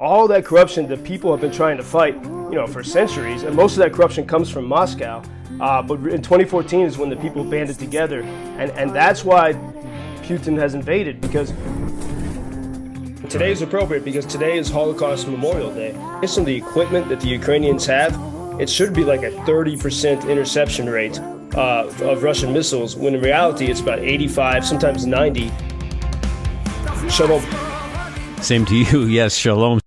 all that corruption that people have been trying to fight, for centuries, and most of that corruption comes from Moscow. But in 2014 is when the people banded together, and that's why Putin has invaded, because today is appropriate because today is Holocaust Memorial Day. Based on the equipment that the Ukrainians have, it should be like a 30% interception rate of Russian missiles, when in reality it's about 85, sometimes 90. Shalom. Same to you. Yes, shalom.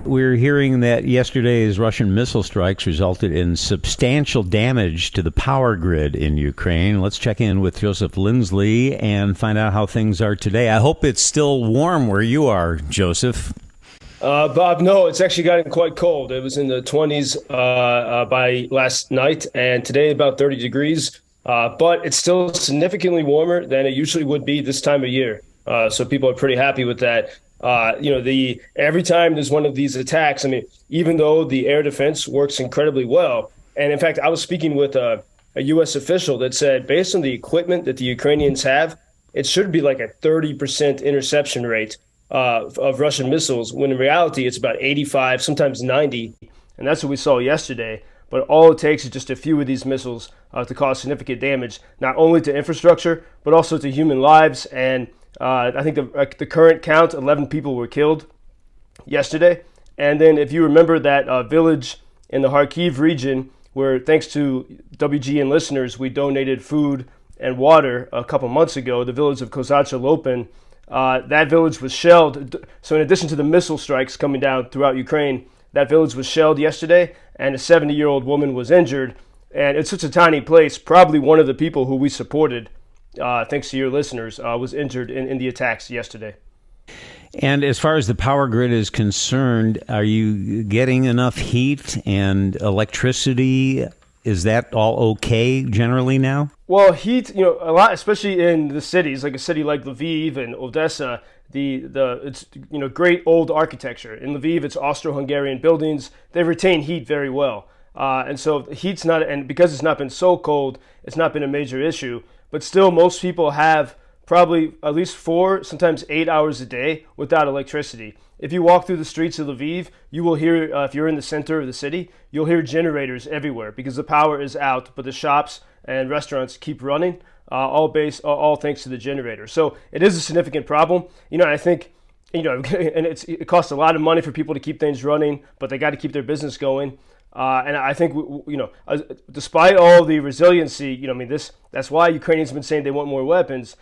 We're hearing that yesterday's Russian missile strikes resulted in substantial damage to the power grid in Ukraine. Let's check in with Joseph Lindsley and find out how things are today. I hope it's still warm where you are, Joseph. Bob, no, it's actually gotten quite cold. It was in the 20s by last night, and today about 30 degrees. But it's still significantly warmer than it usually would be this time of year. So people are pretty happy with that. Every time there's one of these attacks, even though the air defense works incredibly well, and in fact, I was speaking with a U.S. official that said, based on the equipment that the Ukrainians have, it should be like a 30% interception rate of Russian missiles, when in reality it's about 85, sometimes 90. And that's what we saw yesterday. But all it takes is just a few of these missiles to cause significant damage, not only to infrastructure, but also to human lives. And I think the current count, 11 people were killed yesterday. And then if you remember that village in the Kharkiv region, where thanks to WGN listeners, we donated food and water a couple months ago, the village of Kozacha Lopin, that village was shelled. So in addition to the missile strikes coming down throughout Ukraine, that village was shelled yesterday, and a 70-year-old woman was injured. And it's such a tiny place. Probably one of the people who we supported, thanks to your listeners, was injured in the attacks yesterday. And as far as the power grid is concerned, are you getting enough heat and electricity? Is that all okay generally now? Well, heat, a lot, especially in the cities, like a city like Lviv and Odesa, it's great old architecture. In Lviv, it's Austro-Hungarian buildings. They retain heat very well. And so heat's not, and because it's not been so cold, it's not been a major issue. But still, most people have probably at least 4, sometimes 8 hours a day without electricity. If you walk through the streets of Lviv, you will hear, if you're in the center of the city, you'll hear generators everywhere because the power is out, but the shops and restaurants keep running, all thanks to the generator. So it is a significant problem. I think, and it costs a lot of money for people to keep things running, but they got to keep their business going. And I think, despite all the resiliency, that's why Ukrainians have been saying they want more weapons.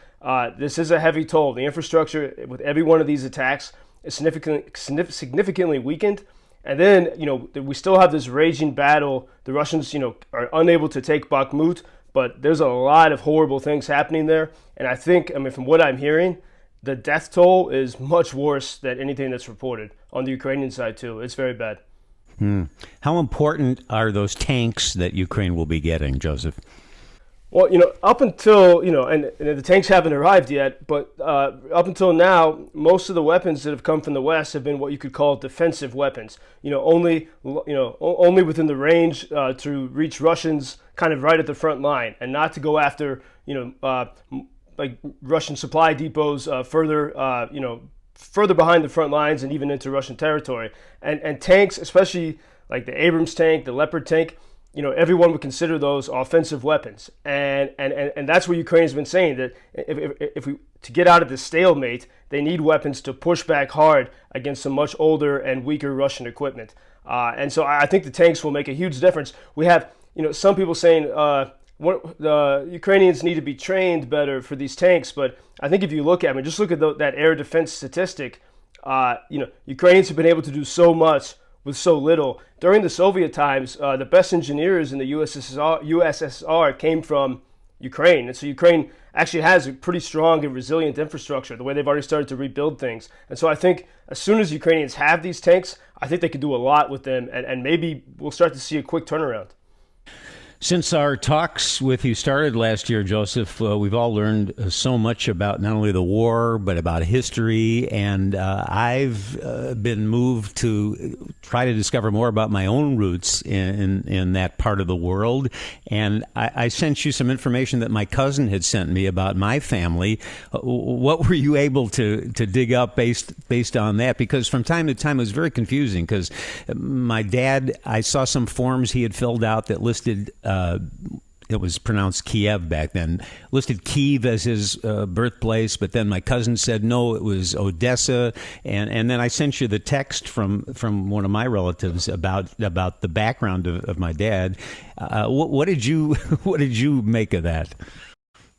This is a heavy toll. The infrastructure with every one of these attacks is significantly weakened. And then, we still have this raging battle. The Russians, are unable to take Bakhmut, but there's a lot of horrible things happening there. And I think, from what I'm hearing, the death toll is much worse than anything that's reported on the Ukrainian side, too. It's very bad. How important are those tanks that Ukraine will be getting, Joseph? Well, up until, and the tanks haven't arrived yet, but up until now, most of the weapons that have come from the West have been what you could call defensive weapons. Only within the range to reach Russians kind of right at the front line, and not to go after, like Russian supply depots further behind the front lines and even into Russian territory. And tanks, especially like the Abrams tank, the Leopard tank, everyone would consider those offensive weapons. And that's what Ukraine has been saying, that if we to get out of this stalemate, they need weapons to push back hard against some much older and weaker Russian equipment. And so I think the tanks will make a huge difference. We have, some people saying the Ukrainians need to be trained better for these tanks, but I think if you look at them, just look at that air defense statistic, Ukrainians have been able to do so much with so little. During the Soviet times, the best engineers in the USSR came from Ukraine. And so Ukraine actually has a pretty strong and resilient infrastructure, the way they've already started to rebuild things. And so I think as soon as Ukrainians have these tanks, I think they could do a lot with them, and maybe we'll start to see a quick turnaround. Since our talks with you started last year, Joseph, we've all learned so much about not only the war, but about history. And I've been moved to try to discover more about my own roots in that part of the world. And I sent you some information that my cousin had sent me about my family. What were you able to dig up based on that? Because from time to time it was very confusing, because my dad, I saw some forms he had filled out that listed it was pronounced Kiev back then, listed Kiev as his birthplace, but then my cousin said no, it was Odessa, and then I sent you the text from one of my relatives about the background of my dad. What did you make of that?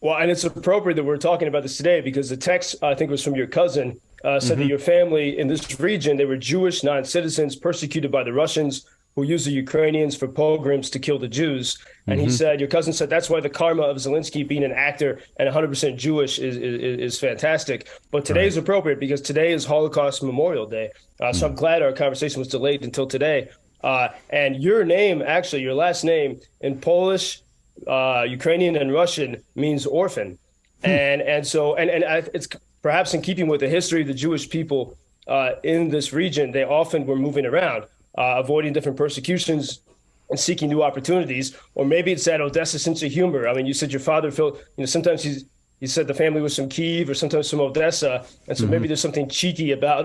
Well, and it's appropriate that we're talking about this today, because the text, I think, was from your cousin, said that your family in this region, they were Jewish non-citizens persecuted by the Russians, who used the Ukrainians for pogroms to kill the Jews. And he said, your cousin said, that's why the karma of Zelensky being an actor and 100% Jewish is fantastic. But today is appropriate because today is Holocaust Memorial Day. So I'm glad our conversation was delayed until today. And your name, actually, your last name in Polish, Ukrainian, and Russian means orphan. And so it's perhaps in keeping with the history of the Jewish people in this region. They often were moving around, avoiding different persecutions and seeking new opportunities. Or maybe it's that Odessa sense of humor. I mean, you said your father felt, sometimes he said the family was from Kiev or sometimes from Odessa. And so maybe there's something cheeky about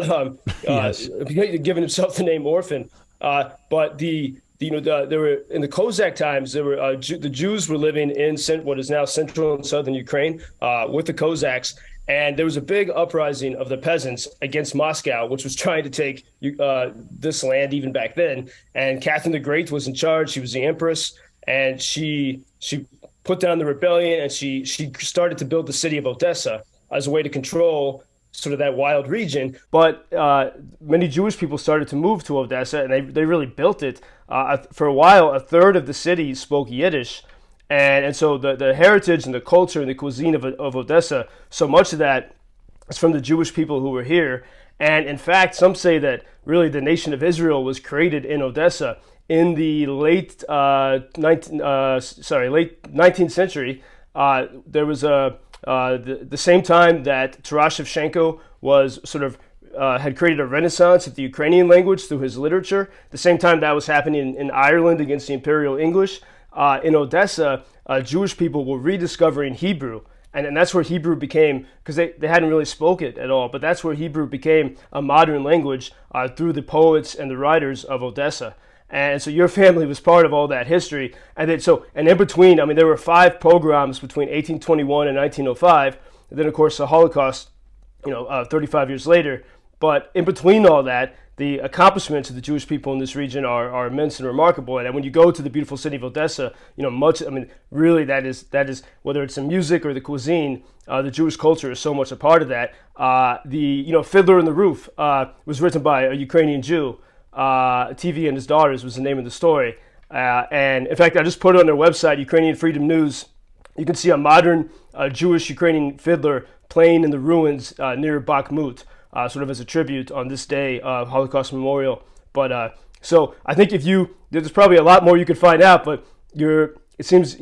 giving himself the name orphan. But there were, in the Kozak times, there were the Jews were living in what is now central and southern Ukraine with the Cossacks. And there was a big uprising of the peasants against Moscow, which was trying to take this land even back then. And Catherine the Great was in charge. She was the empress, and she put down the rebellion, and she started to build the city of Odessa as a way to control sort of that wild region. But many Jewish people started to move to Odessa, and they really built it. For a while, a third of the city spoke Yiddish. And so the heritage and the culture and the cuisine of Odessa, so much of that is from the Jewish people who were here. And in fact, some say that really the nation of Israel was created in Odessa in the late 19th century. There was the same time that Taras Shevchenko was sort of had created a renaissance of the Ukrainian language through his literature. The same time that was happening in Ireland against the Imperial English. In Odessa, Jewish people were rediscovering Hebrew. And that's where Hebrew became, because they hadn't really spoken it at all, but that's where Hebrew became a modern language through the poets and the writers of Odessa. And so your family was part of all that history. And in between, I mean, there were 5 pogroms between 1821 and 1905. And then, of course, the Holocaust, 35 years later. But in between all that, the accomplishments of the Jewish people in this region are immense and remarkable. And when you go to the beautiful city of Odessa, really that is whether it's the music or the cuisine, the Jewish culture is so much a part of that. The Fiddler on the Roof was written by a Ukrainian Jew. TV and His Daughters was the name of the story. And in fact, I just put it on their website, Ukrainian Freedom News. You can see a modern Jewish Ukrainian fiddler playing in the ruins near Bakhmut. Sort of as a tribute on this day of Holocaust Memorial. But so I think there's probably a lot more you could find out, but it seems,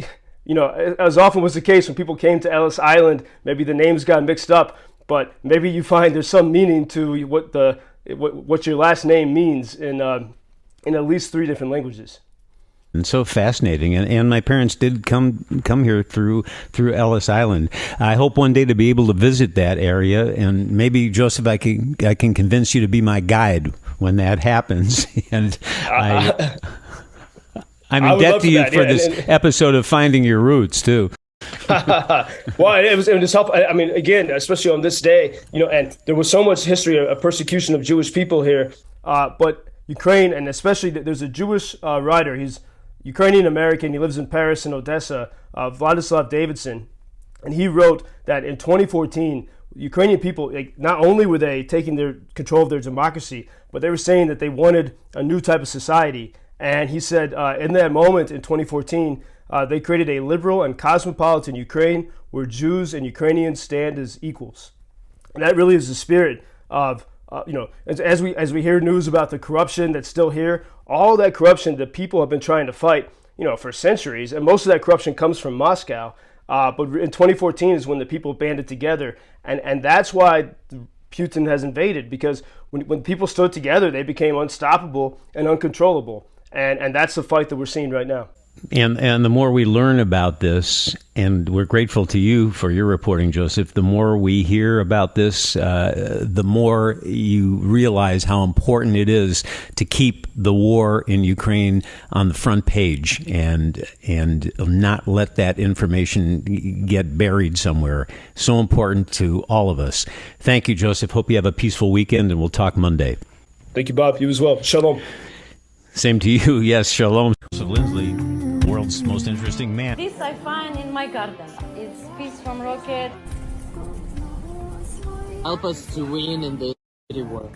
as often was the case when people came to Ellis Island, maybe the names got mixed up, but maybe you find there's some meaning to what your last name means in at least 3 different languages. And so fascinating, and my parents did come here through Ellis Island. I hope one day to be able to visit that area, and maybe Joseph, I can convince you to be my guide when that happens. And I'm in debt to you for this episode of Finding Your Roots too. Well, it was helpful. I mean, again, especially on this day, and there was so much history of persecution of Jewish people here, but Ukraine, and especially there's a Jewish writer. He's Ukrainian American. He lives in Paris and Odessa, Vladislav Davidson. And he wrote that in 2014, Ukrainian people, not only were they taking their control of their democracy, but they were saying that they wanted a new type of society. And he said in that moment in 2014, they created a liberal and cosmopolitan Ukraine where Jews and Ukrainians stand as equals. And that really is the spirit of, as we hear news about the corruption that's still here, all that corruption that people have been trying to fight, for centuries, and most of that corruption comes from Moscow. But in 2014 is when the people banded together, and that's why Putin has invaded, because when people stood together, they became unstoppable and uncontrollable, and that's the fight that we're seeing right now. And the more we learn about this, and we're grateful to you for your reporting, Joseph, the more we hear about this, the more you realize how important it is to keep the war in Ukraine on the front page and not let that information get buried somewhere. So important to all of us. Thank you, Joseph. Hope you have a peaceful weekend, and we'll talk Monday. Thank you, Bob. You as well. Shalom. Same to you. Yes, shalom. Joseph Lindsley, world's most interesting man. This I find in my garden. It's piece from rocket. Help us to win in the war.